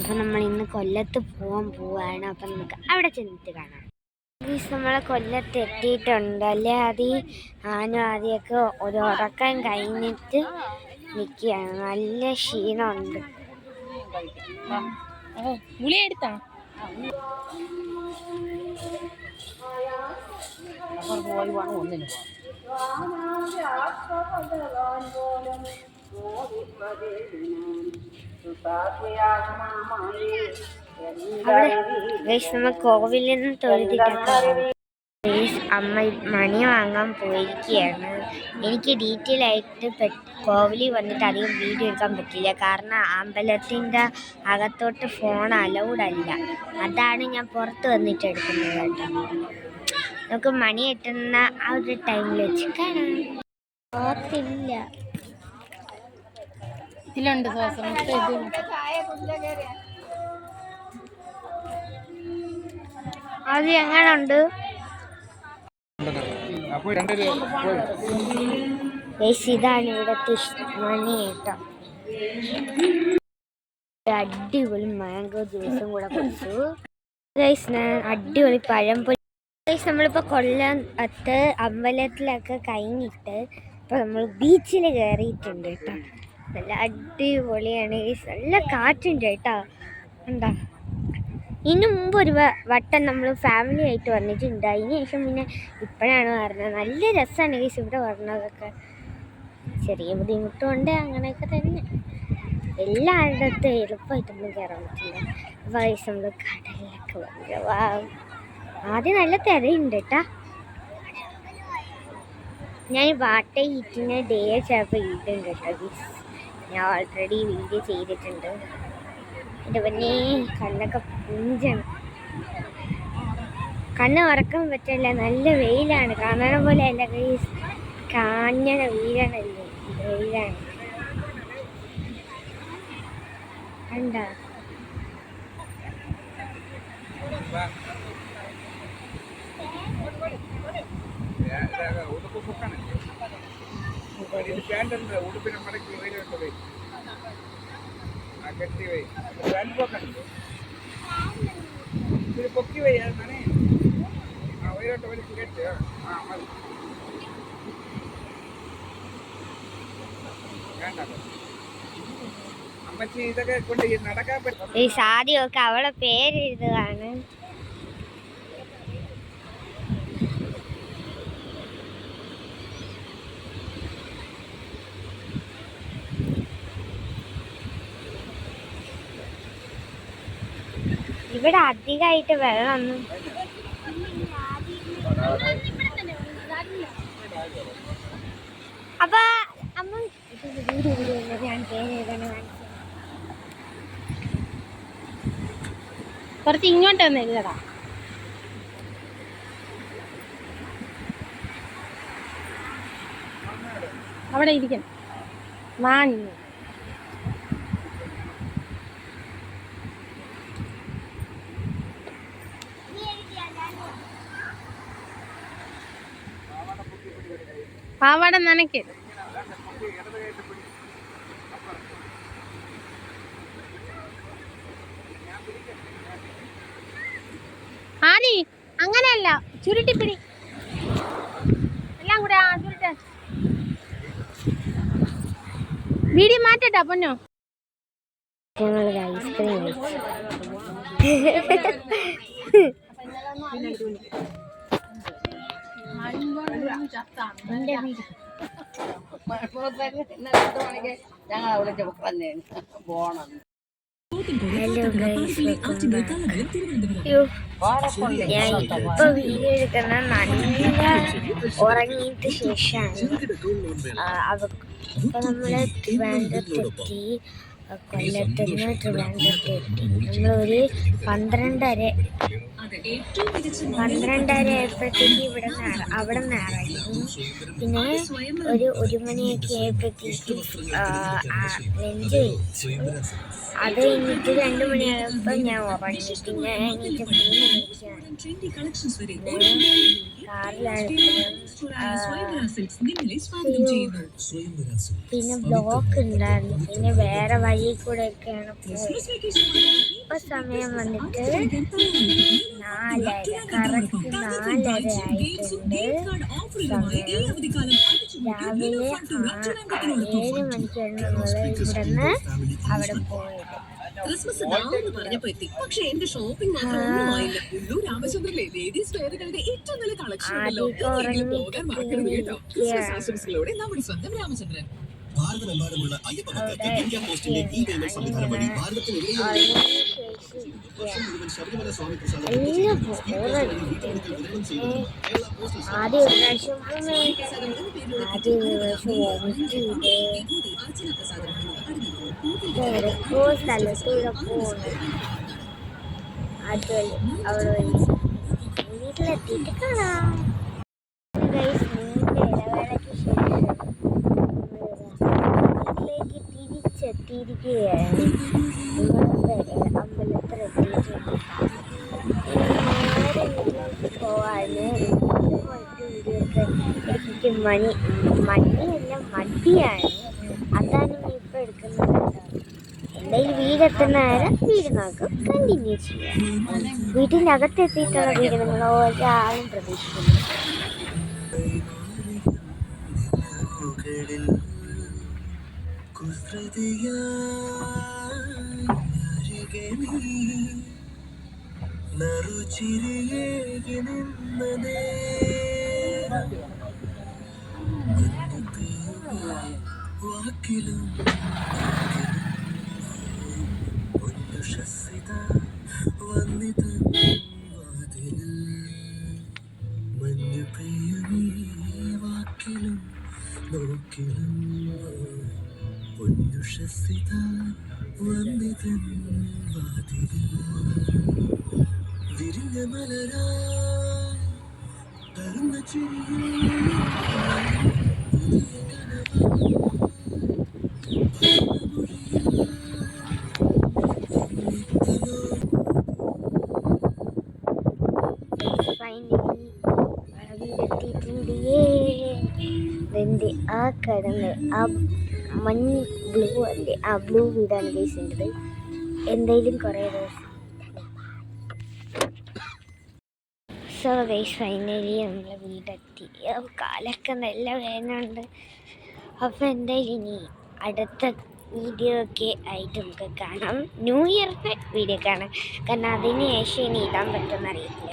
അപ്പം നമ്മൾ ഇന്ന് കൊല്ലത്ത് പോവാണ്. അപ്പം നമുക്ക് അവിടെ ചെന്നിട്ട് കാണാം. നമ്മളെ കൊല്ലത്ത് എത്തിയിട്ടുണ്ട് അല്ലേ? ഞാനും ആദ്യമൊക്കെ ഒരു ഉറക്കം കഴിഞ്ഞിട്ട് നിൽക്കുകയാണ്. നല്ല ക്ഷീണമുണ്ട്. ഗുളിയെടുത്താ അവിടെ നമ്മൾ കോവിലിൽ നിന്ന് തൊഴുതിട്ടൊക്കെ അമ്മ മണി വാങ്ങാൻ പോയിരിക്കുകയാണ്. എനിക്ക് ഡീറ്റെയിൽ ആയിട്ട് കോവിലിൽ വന്നിട്ട് അധികം വീഡിയോ എടുക്കാൻ പറ്റില്ല, കാരണം അമ്പലത്തിൻ്റെ അകത്തോട്ട് ഫോൺ അലൗഡ് അല്ല. അതാണ് ഞാൻ പുറത്ത് വന്നിട്ട് എടുക്കുന്നത് കേട്ടോ. നമുക്ക് മണി എട്ടുന്ന ആ ഒരു ടൈമിൽ വെച്ച് കാണാം. ഓർത്തില്ല ഇതിലുണ്ട് ശ്വാസം. അത് എങ്ങനെ ഉണ്ട്? ഇതാണ് ഇവിടുത്തെ മണി കേട്ടോ. അടിപൊളി മാംഗോ ജ്യൂസും കൂടെ കുടിച്ചു. അടിപൊളി പഴംപൊരി. നമ്മളിപ്പോൾ കൊല്ലത്ത് അമ്പലത്തിലൊക്കെ കഴിഞ്ഞിട്ട് ഇപ്പോൾ നമ്മൾ ബീച്ചിൽ കയറിയിട്ടുണ്ട് കേട്ടോ. നല്ല അടിപൊളിയാണ്. നല്ല കാറ്റുണ്ട് കേട്ടോ. എന്താ ഇതിനു മുമ്പ് ഒരു വട്ടം നമ്മൾ ഫാമിലി ആയിട്ട് വന്നിട്ടുണ്ട്. അതിന് ശേഷം പിന്നെ ഇപ്പോഴാണ് പറഞ്ഞത്. നല്ല രസമാണ് ഗൈസ് ഇവിടെ പറഞ്ഞതൊക്കെ. ചെറിയ ബുദ്ധിമുട്ടുണ്ട്, അങ്ങനെയൊക്കെ തന്നെ. എല്ലായിടത്തും എളുപ്പമായിട്ടൊന്നും കയറാൻ പറ്റില്ല. ഗൈസ് നമ്മൾ കടലിലൊക്കെ വന്നു. ആദ്യം നല്ല തിരയുണ്ട് കേട്ടാ. ഞാൻ വാട്ട ഈറ്റിന് ഡേ ചിലപ്പോൾ ഇടുന്നുണ്ട് കേട്ടോ ഗൈസ്. ഞാൻ ഓൾറെഡി വീഡിയോ ചെയ്തിട്ടുണ്ട്. എൻ്റെ പിന്നെ കണ്ണൊക്കെ പിഞ്ചാണ്. കണ്ണ് ഉറക്കാൻ പറ്റില്ല, നല്ല വെയിലാണ്. കാണാൻ പോലെ അല്ല ഗൈസ്, കാഞ്ഞ വെയിലാണല്ലേ. വെയിലാണ് കണ്ട. പൊക്കി വയ്യ ഉയരോട്ട് വലിച്ചു കേട്ട് വേണ്ട അമ്മച്ചി ഇതൊക്കെ കൊണ്ട് നടക്കാൻ പറ്റും. ഈ സാദിയൊക്കെ അവളെ പേരെഴുതുകയാണ്. ഇവിടെ അധികമായിട്ട് വെള്ളമൊന്നും അപ്പൊ അമ്മ ഞാൻ പേരെഴുതണം. കുറച്ച് ഇങ്ങോട്ട് വന്ന് എഴുതടാ. അവിടെ ഇരിക്കണം. വാങ്ങി പാവാട നനയ്ക്കരുത്. ആദി അങ്ങനെയല്ല, ചുരുട്ടിപ്പിടി എല്ലാം കൂടെ. ചുരുട്ട വീഡിയോ മാറ്റട്ടാ പൊന്നോ. ഞങ്ങളൊരു ഐസ്ക്രീം ഹലോ ഗൈസ്, ഞാൻ ഇപ്പൊ വീഡിയോ എടുക്കുന്ന നല്ല ഉറങ്ങിയിട്ട് ശേഷമാണ്. ഇപ്പൊ നമ്മള് ട്രിവാൻഡ്രത്തെത്തി. കൊല്ലത്തുനിന്ന് ട്രിവാൻഡ്രത്തെത്തി. നമ്മളൊരു 12:30 12:30 ആയപ്പോഴത്തേക്ക് അവിടെ നിന്ന് ഇറങ്ങി. പിന്നെ ഒരു മണിയൊക്കെ ആയപ്പോഴത്തേക്കും ലഞ്ച് കഴിച്ചു. അത് കഴിഞ്ഞിട്ട് 2 മണിയായപ്പോൾ ഞാൻ ഉറങ്ങി. പിന്നെ എനിക്ക് 3 മണിക്കാണ് കാറിലാണ്. പിന്നെ ബ്ലോക്ക് ഉണ്ടായിരുന്നു. പിന്നെ വേറെ വഴി കൂടെ ഒക്കെയാണ് പോയത്. ഇപ്പൊ സമയം വന്നിട്ട് 4:30, കറക്റ്റ് 4:30 ആയിട്ടുണ്ട്. സമയം രാവിലെ 7 മണിക്കാണ് നമ്മൾ ഇവിടുന്ന് അവിടെ പോയത്. പക്ഷേ എന്റെ ഷോപ്പിംഗ് മാത്രം ഒന്നുമായില്ല. ഉള്ളൂർ രാമചന്ദ്രനിലെ ലേഡീസ് വെയറുകളുടെ ഏറ്റവും നല്ല കളക്ഷനുണ്ടല്ലോ. പോകാൻ മറക്കരുത് കേട്ടോ. ക്രിസ്മസ് ആശംസകളോടെ നമ്മുടെ സ്വന്തം രാമചന്ദ്രൻ. ഭാരതമെമ്പാടുമുള്ള അയ്യപ്പഭക്തർക്ക് ഇന്ത്യ പോസ്റ്റിന്റെ ഈ പേയ്മെന്റ് സംവിധാനം വഴി ഭാരതത്തിന് വർഷം മുഴുവൻ ശബരിമല സ്വാമി പ്രസാദം ആദ്യം ഒരു പ്രാവശ്യം ഓരോ സ്ഥലത്തൂടെ പോകുന്നു. അതുവഴി അവിടെ വഴി വീട്ടിലെത്തിയിട്ട് കാണാം. ഇടവേളയ്ക്ക് ശേഷം വീട്ടിലേക്ക് തിരിച്ചെത്തിയിരിക്കുകയാണ്. അമ്പലത്തിലെത്തിയിട്ടുണ്ട്. നേരെ വീട്ടിലേക്ക് പോവാണ്. എനിക്ക് മടിയല്ല മടിയാണ്. അതാണ് ഞാൻ ഇപ്പം എടുക്കുന്നത്. എന്തായാലും വീടെത്തുന്ന നേരം വീട് നോക്കും കണ്ടിന്യൂ ചെയ്യാം. വീട്ടിൻ്റെ അകത്തെത്തിയിട്ടുള്ള വീട് നിങ്ങൾ ഒരാളും പ്രതീക്ഷിക്കുന്നു. ആ കിടന്ന് ആ മഞ്ഞ് ബ്ലൂ അല്ലേ, ആ ബ്ലൂ വീടാണ് ഗൈസിൻ്റെത്. എന്തായാലും കുറേ ദിവസം. സോ ഗൈസ് ഫൈനലി നമ്മൾ വീടെത്തി. കാലൊക്കെ നല്ല വേദനയുണ്ട്. അപ്പോൾ എന്തായാലും ഇനി അടുത്ത വീഡിയോ ഒക്കെ ആയിട്ട് നമുക്ക് കാണാം. ന്യൂ ഇയറിൻ്റെ വീഡിയോ കാണാം. കാരണം അതിന് ശേഷം ഇനി ഇടാൻ പറ്റുമെന്ന് അറിയത്തില്ല.